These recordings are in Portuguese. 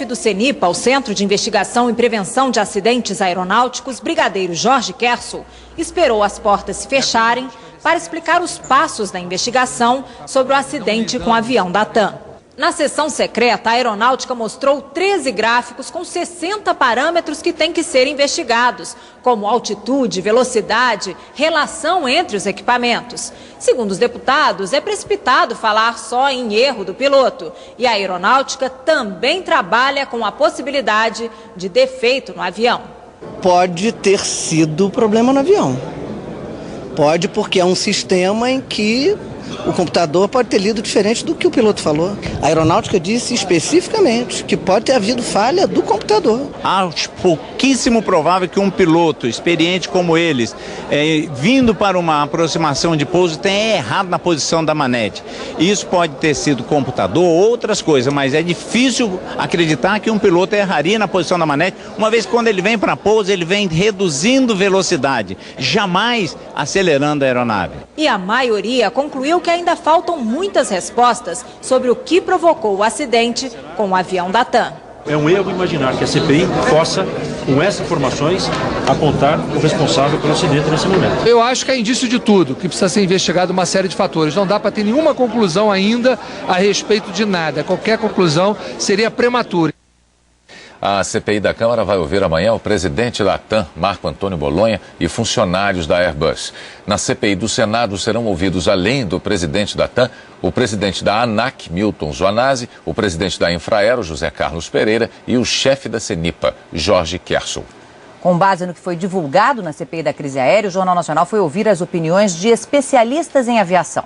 Do CENIPA, o Centro de Investigação e Prevenção de Acidentes Aeronáuticos, brigadeiro Jorge Kersul, esperou as portas se fecharem para explicar os passos da investigação sobre o acidente com o avião da TAM. Na sessão secreta, a aeronáutica mostrou 13 gráficos com 60 parâmetros que têm que ser investigados, como altitude, velocidade, relação entre os equipamentos. Segundo os deputados, é precipitado falar só em erro do piloto. E a aeronáutica também trabalha com a possibilidade de defeito no avião. Pode ter sido problema no avião. Pode, porque é um sistema em que o computador pode ter lido diferente do que o piloto falou. A aeronáutica disse especificamente que pode ter havido falha do computador. Acho pouquíssimo provável que um piloto experiente como eles, vindo para uma aproximação de pouso, tenha errado na posição da manete. Isso pode ter sido computador ou outras coisas, mas é difícil acreditar que um piloto erraria na posição da manete, uma vez que quando ele vem para pouso, ele vem reduzindo velocidade, jamais acelerando a aeronave. E a maioria concluiu que ainda faltam muitas respostas sobre o que provocou o acidente com o avião da TAM. É um erro imaginar que a CPI possa, com essas informações, apontar o responsável pelo acidente nesse momento. Eu acho que é indício de tudo, que precisa ser investigado uma série de fatores. Não dá para ter nenhuma conclusão ainda a respeito de nada. Qualquer conclusão seria prematura. A CPI da Câmara vai ouvir amanhã o presidente da TAM, Marco Antônio Bolonha, e funcionários da Airbus. Na CPI do Senado serão ouvidos, além do presidente da TAM, o presidente da ANAC, Milton Joanazzi, o presidente da Infraero, José Carlos Pereira, e o chefe da CENIPA, Jorge Kersul. Com base no que foi divulgado na CPI da crise aérea, o Jornal Nacional foi ouvir as opiniões de especialistas em aviação.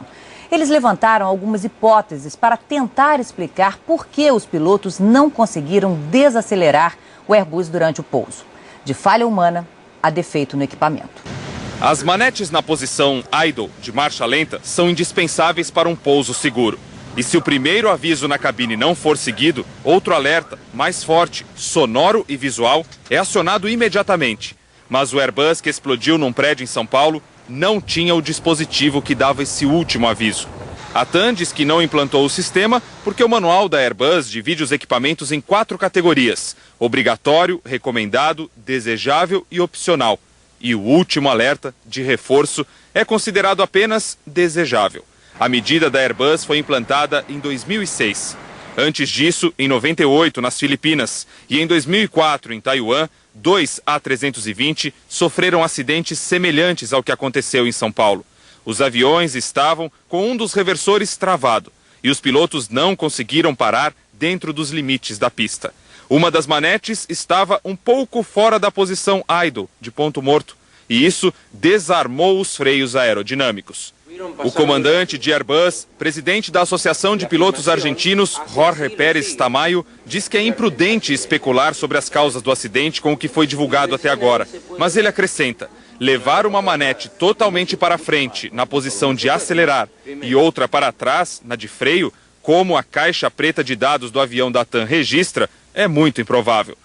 Eles levantaram algumas hipóteses para tentar explicar por que os pilotos não conseguiram desacelerar o Airbus durante o pouso. De falha humana a defeito no equipamento. As manetes na posição idle, de marcha lenta, são indispensáveis para um pouso seguro. E se o primeiro aviso na cabine não for seguido, outro alerta, mais forte, sonoro e visual, é acionado imediatamente. Mas o Airbus que explodiu num prédio em São Paulo não tinha o dispositivo que dava esse último aviso. A TAM diz que não implantou o sistema porque o manual da Airbus divide os equipamentos em 4 categorias: obrigatório, recomendado, desejável e opcional. E o último alerta, de reforço, é considerado apenas desejável. A medida da Airbus foi implantada em 2006. Antes disso, em 98, nas Filipinas, e em 2004, em Taiwan, 2 A320 sofreram acidentes semelhantes ao que aconteceu em São Paulo. Os aviões estavam com um dos reversores travado e os pilotos não conseguiram parar dentro dos limites da pista. Uma das manetes estava um pouco fora da posição idle, de ponto morto, e isso desarmou os freios aerodinâmicos. O comandante de Airbus, presidente da Associação de Pilotos Argentinos, Jorge Pérez Tamayo, diz que é imprudente especular sobre as causas do acidente com o que foi divulgado até agora. Mas ele acrescenta: levar uma manete totalmente para frente, na posição de acelerar, e outra para trás, na de freio, como a caixa preta de dados do avião da TAM registra, é muito improvável.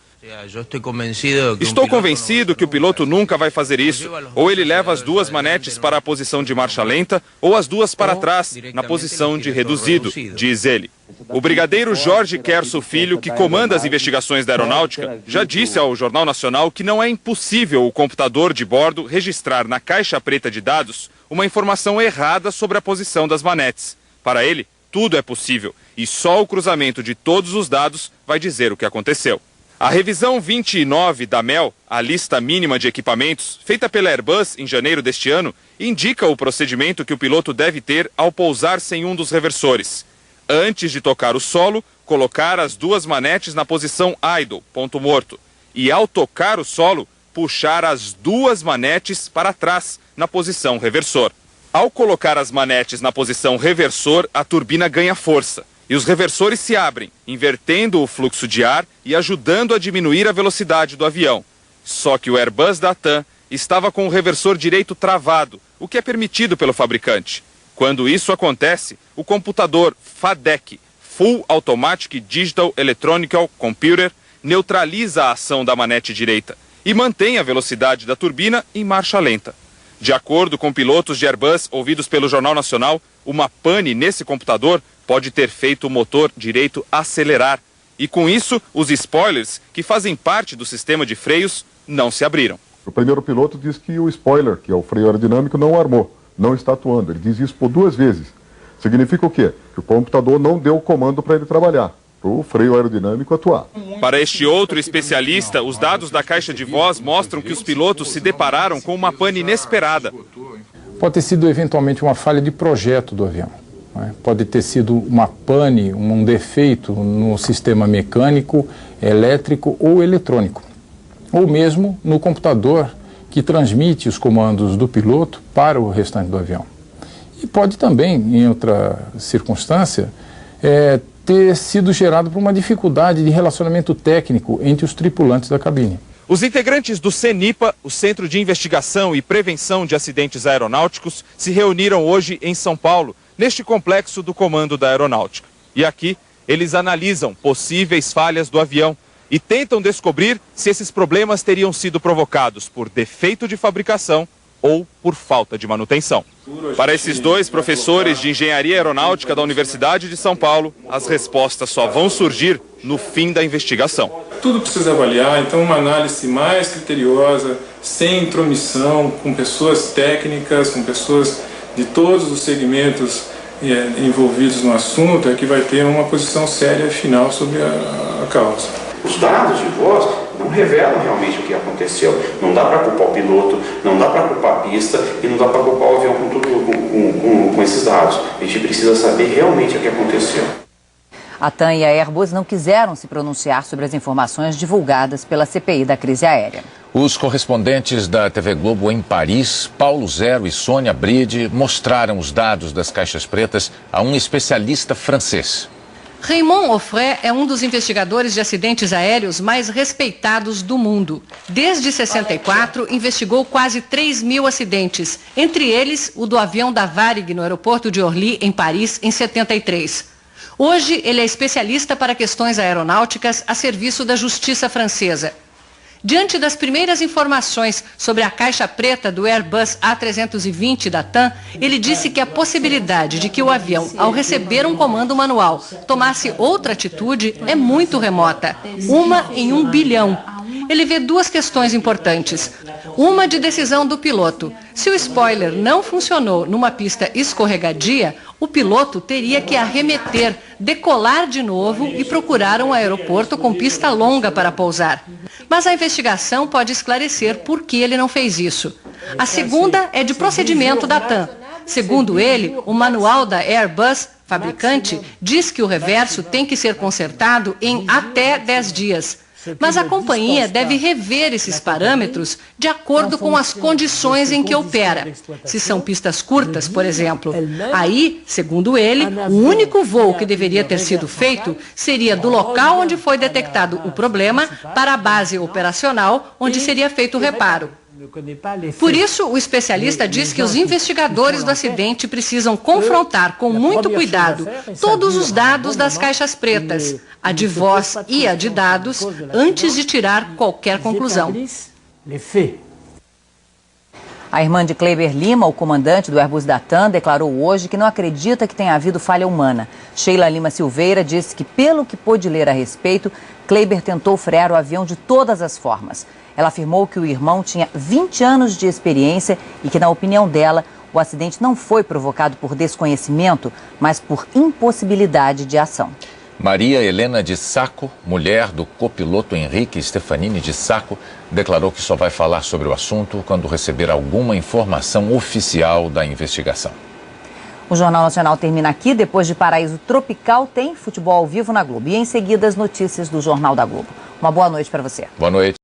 Estou convencido que o piloto nunca vai fazer isso. Ou ele leva as duas manetes para a posição de marcha lenta, ou as duas para trás, na posição de reduzido, diz ele. O brigadeiro Jorge Kersul Filho, que comanda as investigações da aeronáutica, já disse ao Jornal Nacional que não é impossível o computador de bordo registrar na caixa preta de dados uma informação errada sobre a posição das manetes. Para ele, tudo é possível, e só o cruzamento de todos os dados vai dizer o que aconteceu. A revisão 29 da MEL, a lista mínima de equipamentos, feita pela Airbus em janeiro deste ano, indica o procedimento que o piloto deve ter ao pousar sem um dos reversores. Antes de tocar o solo, colocar as duas manetes na posição idle, ponto morto. E ao tocar o solo, puxar as duas manetes para trás, na posição reversor. Ao colocar as manetes na posição reversor, a turbina ganha força. E os reversores se abrem, invertendo o fluxo de ar e ajudando a diminuir a velocidade do avião. Só que o Airbus da TAM estava com o reversor direito travado, o que é permitido pelo fabricante. Quando isso acontece, o computador FADEC, Full Automatic Digital Electronic Computer, neutraliza a ação da manete direita e mantém a velocidade da turbina em marcha lenta. De acordo com pilotos de Airbus ouvidos pelo Jornal Nacional, uma pane nesse computador pode ter feito o motor direito acelerar E com isso, os spoilers, que fazem parte do sistema de freios, não se abriram. O primeiro piloto diz que o spoiler, que é o freio aerodinâmico, não armou, não está atuando. Ele diz isso por 2 vezes. Significa o quê? Que o computador não deu o comando para ele trabalhar, para o freio aerodinâmico atuar. Para este outro especialista, os dados da caixa de voz mostram que os pilotos se depararam com uma pane inesperada. Pode ter sido eventualmente uma falha de projeto do avião. Pode ter sido uma pane, um defeito no sistema mecânico, elétrico ou eletrônico. Ou mesmo no computador que transmite os comandos do piloto para o restante do avião. E pode também, em outra circunstância, ter sido gerado por uma dificuldade de relacionamento técnico entre os tripulantes da cabine. Os integrantes do CENIPA, o Centro de Investigação e Prevenção de Acidentes Aeronáuticos, se reuniram hoje em São Paulo, neste complexo do Comando da Aeronáutica. E aqui, eles analisam possíveis falhas do avião e tentam descobrir se esses problemas teriam sido provocados por defeito de fabricação ou por falta de manutenção. Para esses 2 professores de Engenharia Aeronáutica da Universidade de São Paulo, as respostas só vão surgir no fim da investigação. Tudo precisa avaliar, então uma análise mais criteriosa, sem intromissão, com pessoas técnicas, com pessoas de todos os segmentos envolvidos no assunto, é que vai ter uma posição séria e final sobre a causa. Os dados de voz não revelam realmente o que aconteceu. Não dá para culpar o piloto, não dá para culpar a pista e não dá para culpar o avião com esses dados. A gente precisa saber realmente o que aconteceu. A TAM e a Airbus não quiseram se pronunciar sobre as informações divulgadas pela CPI da crise aérea. Os correspondentes da TV Globo em Paris, Paulo Zero e Sônia Bride, mostraram os dados das caixas pretas a um especialista francês. Raymond Offray é um dos investigadores de acidentes aéreos mais respeitados do mundo. Desde 64, investigou quase 3.000 acidentes, entre eles o do avião da Varig no aeroporto de Orly, em Paris, em 73. Hoje, ele é especialista para questões aeronáuticas a serviço da justiça francesa. Diante das primeiras informações sobre a caixa preta do Airbus A320 da TAM, ele disse que a possibilidade de que o avião, ao receber um comando manual, tomasse outra atitude é muito remota, uma em 1 bilhão. Ele vê 2 questões importantes. Uma de decisão do piloto. Se o spoiler não funcionou numa pista escorregadia, o piloto teria que arremeter, decolar de novo e procurar um aeroporto com pista longa para pousar. Mas a investigação pode esclarecer por que ele não fez isso. A segunda é de procedimento da TAM. Segundo ele, o manual da Airbus, fabricante, diz que o reverso tem que ser consertado em até 10 dias. Mas a companhia deve rever esses parâmetros de acordo com as condições em que opera. Se são pistas curtas, por exemplo. Aí, segundo ele, o único voo que deveria ter sido feito seria do local onde foi detectado o problema para a base operacional, onde seria feito o reparo. Por isso, o especialista diz que os investigadores do acidente precisam confrontar com muito cuidado todos os dados das caixas pretas, a de voz e a de dados, antes de tirar qualquer conclusão. A irmã de Kleiber Lima, o comandante do Airbus da TAM, declarou hoje que não acredita que tenha havido falha humana. Sheila Lima Silveira disse que, pelo que pôde ler a respeito, Kleiber tentou frear o avião de todas as formas. Ela afirmou que o irmão tinha 20 anos de experiência e que, na opinião dela, o acidente não foi provocado por desconhecimento, mas por impossibilidade de ação. Maria Helena de Sacco, mulher do copiloto Henrique Stefanini de Sacco, declarou que só vai falar sobre o assunto quando receber alguma informação oficial da investigação. O Jornal Nacional termina aqui. Depois de Paraíso Tropical, tem futebol ao vivo na Globo. E em seguida, as notícias do Jornal da Globo. Uma boa noite para você. Boa noite.